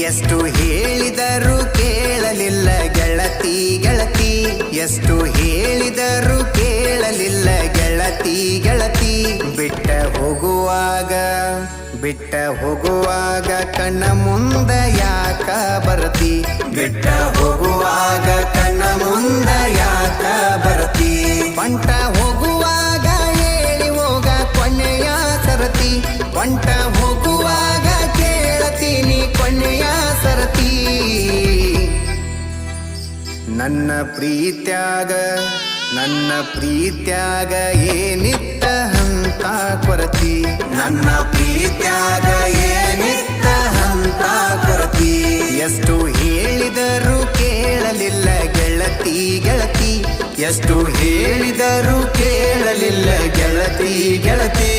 ಎಷ್ಟು ಹೇಳಿದರೂ ಕೇಳಲಿಲ್ಲ ಗೆಳತಿ ಗೆಳತಿ, ಎಷ್ಟು ಹೇಳಿದರೂ ಕೇಳಲಿಲ್ಲ ಗೆಳತಿ ಗೆಳತಿ. ಬಿಟ್ಟ ಹೋಗುವಾಗ ಕಣ್ಣ ಮುಂದ ಯಾಕ ಬರ್ತಿ, ಬಿಟ್ಟ ಹೋಗುವಾಗ ಕಣ್ಣ ಮುಂದ ಯಾಕ ಬರ್ತಿ. ಪಂಟ ಹೋಗುವಾಗ ಹೇಳಿ ಹೋಗ ಕೊನೆಯ ಸರತಿ, ಪಂಟ ಹೋಗುವಾಗ ಕೇಳತೀನಿ ಕೊನೆಯ ಸರತಿ. ನನ್ನ ಪ್ರೀತ್ಯಾಗ ಏನಿತ್ತ ಹಂತ ಕೊರತಿ, ನನ್ನ ಪ್ರೀತ್ಯಾಗ ಏನಿತ್ತ ಹಂತ ಕೊರತಿ. ಎಷ್ಟು ಹೇಳಿದರೂ ಕೇಳಲಿಲ್ಲ ಗೆಳತಿ ಗೆಳತಿ, ಎಷ್ಟು ಹೇಳಿದರೂ ಕೇಳಲಿಲ್ಲ ಗೆಳತಿ ಗೆಳತಿ.